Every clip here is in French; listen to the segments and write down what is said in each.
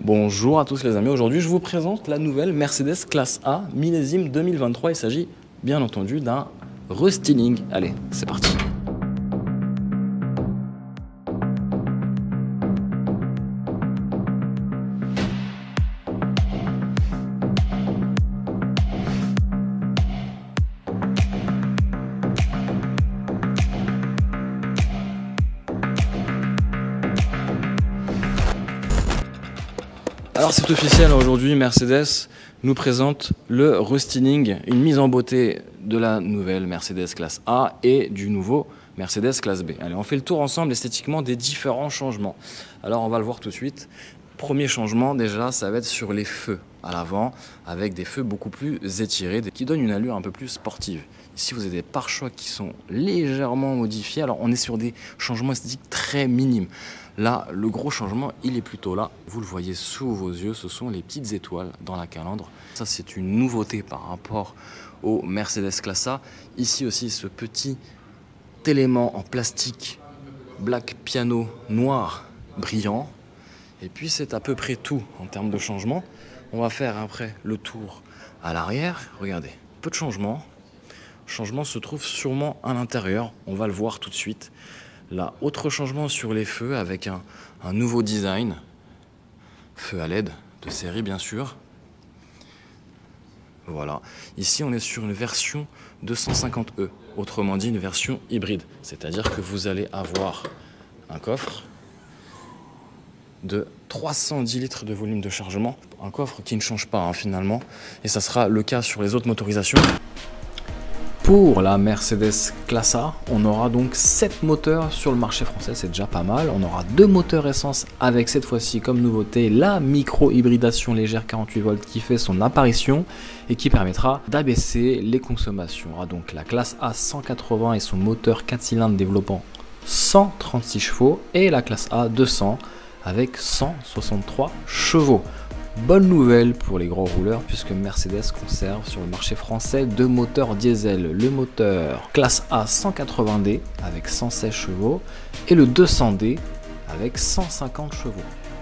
Bonjour à tous les amis, aujourd'hui je vous présente la nouvelle Mercedes classe A millésime 2023. Il s'agit bien entendu d'un restyling. Allez, c'est parti. Alors c'est officiel, aujourd'hui Mercedes nous présente le restyling, une mise en beauté de la nouvelle Mercedes classe A et du nouveau Mercedes classe B. Allez, on fait le tour ensemble esthétiquement des différents changements. Alors on va le voir tout de suite. Premier changement déjà, ça va être sur les feux à l'avant, avec des feux beaucoup plus étirés, qui donnent une allure un peu plus sportive. Ici vous avez des pare-chocs qui sont légèrement modifiés. Alors on est sur des changements esthétiques très minimes. Là, le gros changement, il est plutôt là. Vous le voyez sous vos yeux, ce sont les petites étoiles dans la calandre. Ça, c'est une nouveauté par rapport au Mercedes Classe A. Ici aussi, ce petit élément en plastique, black piano noir, brillant. Et puis, c'est à peu près tout en termes de changement. On va faire après le tour à l'arrière. Regardez, peu de changements. Le changement se trouve sûrement à l'intérieur. On va le voir tout de suite. Là, autre changement sur les feux avec un nouveau design, feu à LED de série bien sûr. Voilà, ici on est sur une version 250e, autrement dit une version hybride, c'est-à-dire que vous allez avoir un coffre de 310 litres de volume de chargement, un coffre qui ne change pas finalement, et ça sera le cas sur les autres motorisations. Pour la Mercedes Classe A, on aura donc 7 moteurs sur le marché français, c'est déjà pas mal. On aura 2 moteurs essence avec cette fois-ci comme nouveauté la micro-hybridation légère 48 volts qui fait son apparition et qui permettra d'abaisser les consommations. On aura donc la Classe A 180 et son moteur 4 cylindres développant 136 chevaux et la Classe A 200 avec 163 chevaux. Bonne nouvelle pour les gros rouleurs puisque Mercedes conserve sur le marché français 2 moteurs diesel. Le moteur classe A 180D avec 116 chevaux et le 200D avec 150 chevaux.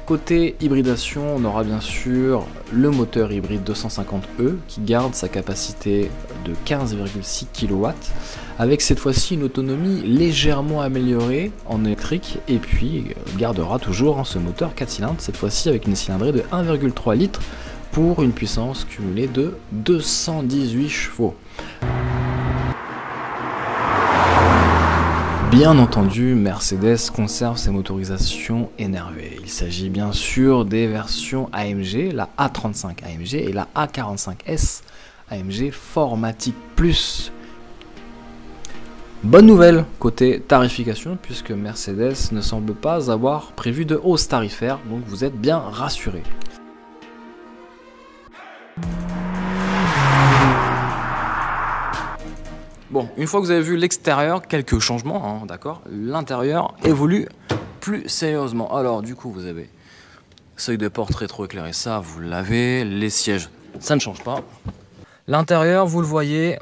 Côté hybridation, on aura bien sûr le moteur hybride 250E qui garde sa capacité de 15,6 kW avec cette fois-ci une autonomie légèrement améliorée en électrique et puis gardera toujours ce moteur 4 cylindres, cette fois-ci avec une cylindrée de 1,3 litres pour une puissance cumulée de 218 chevaux. Bien entendu, Mercedes conserve ses motorisations énervées. Il s'agit bien sûr des versions AMG, la A35 AMG et la A45S AMG 4MATIC Plus. Bonne nouvelle côté tarification puisque Mercedes ne semble pas avoir prévu de hausse tarifaire, donc vous êtes bien rassurés. Bon, une fois que vous avez vu l'extérieur, quelques changements, hein, d'accord. L'intérieur évolue plus sérieusement. Alors, du coup, vous avez seuil de porte rétroéclairé, ça, vous l'avez. Les sièges, ça ne change pas. L'intérieur, vous le voyez,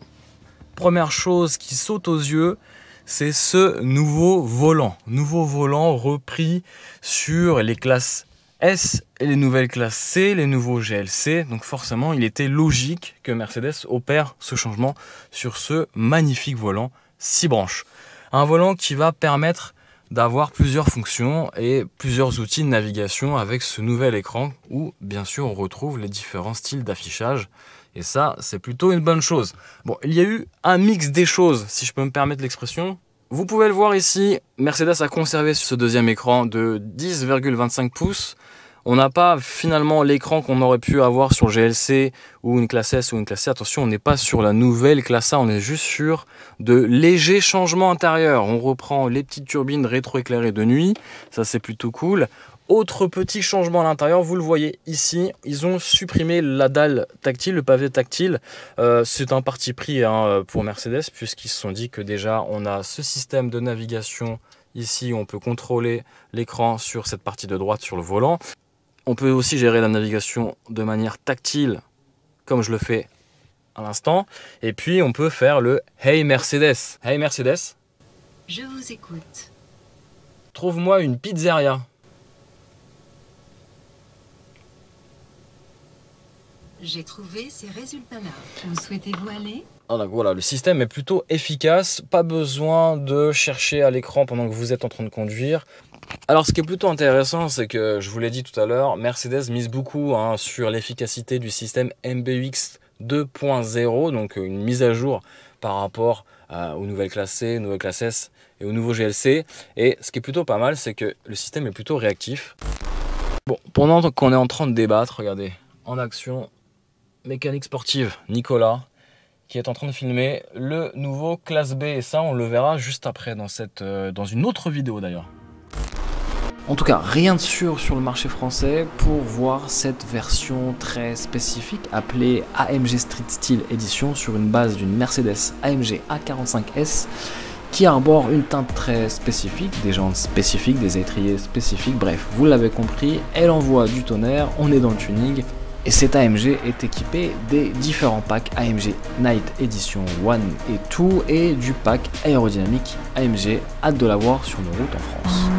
première chose qui saute aux yeux, c'est ce nouveau volant. Nouveau volant repris sur les classes S et les nouvelles classes C, les nouveaux GLC. Donc forcément, il était logique que Mercedes opère ce changement sur ce magnifique volant 6 branches. Un volant qui va permettre d'avoir plusieurs fonctions et plusieurs outils de navigation avec ce nouvel écran où, bien sûr, on retrouve les différents styles d'affichage. Et ça, c'est plutôt une bonne chose. Bon, il y a eu un mix des choses, si je peux me permettre l'expression. Vous pouvez le voir ici, Mercedes a conservé ce deuxième écran de 10,25 pouces. On n'a pas finalement l'écran qu'on aurait pu avoir sur GLC ou une classe S ou une classe C. Attention, on n'est pas sur la nouvelle classe A, on est juste sur de légers changements intérieurs. On reprend les petites turbines rétroéclairées de nuit, ça c'est plutôt cool. Autre petit changement à l'intérieur, vous le voyez ici, ils ont supprimé la dalle tactile, le pavé tactile. C'est un parti pris hein, pour Mercedes puisqu'ils se sont dit que déjà on a ce système de navigation ici où on peut contrôler l'écran sur cette partie de droite sur le volant. On peut aussi gérer la navigation de manière tactile comme je le fais à l'instant. Et puis on peut faire le Hey Mercedes. Hey Mercedes. Je vous écoute. Trouve-moi une pizzeria. J'ai trouvé ces résultats-là. Où souhaitez-vous aller? Donc voilà, le système est plutôt efficace, pas besoin de chercher à l'écran pendant que vous êtes en train de conduire. Alors ce qui est plutôt intéressant, c'est que je vous l'ai dit tout à l'heure, Mercedes mise beaucoup sur l'efficacité du système MBUX 2.0, donc une mise à jour par rapport aux nouvelles classes C, nouvelles classes S et au nouveau GLC. Et ce qui est plutôt pas mal, c'est que le système est plutôt réactif. Bon, pendant qu'on est en train de débattre, regardez, en action, mécanique sportive, Nicolas, qui est en train de filmer le nouveau classe B. Et ça, on le verra juste après dans une autre vidéo d'ailleurs. En tout cas, rien de sûr sur le marché français pour voir cette version très spécifique appelée AMG Street Style Edition sur une base d'une Mercedes AMG A45S qui arbore une teinte très spécifique, des jantes spécifiques, des étriers spécifiques, bref, vous l'avez compris, elle envoie du tonnerre, on est dans le tuning. Et cette AMG est équipée des différents packs AMG Night Edition 1 et 2 et du pack aérodynamique AMG. Hâte de l'avoir sur nos routes en France.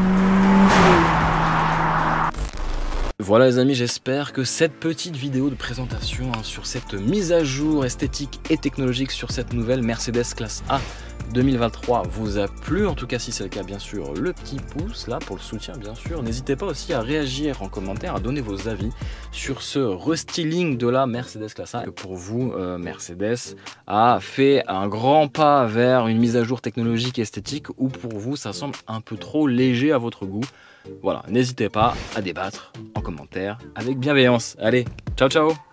Voilà les amis, j'espère que cette petite vidéo de présentation sur cette mise à jour esthétique et technologique sur cette nouvelle Mercedes classe A 2023 vous a plu. En tout cas, si c'est le cas, bien sûr, le petit pouce là pour le soutien, bien sûr. N'hésitez pas aussi à réagir en commentaire, à donner vos avis sur ce restyling de la Mercedes classe A. Que pour vous, Mercedes a fait un grand pas vers une mise à jour technologique et esthétique, ou pour vous, ça semble un peu trop léger à votre goût. Voilà, n'hésitez pas à débattre en commentaire avec bienveillance. Allez, ciao ciao!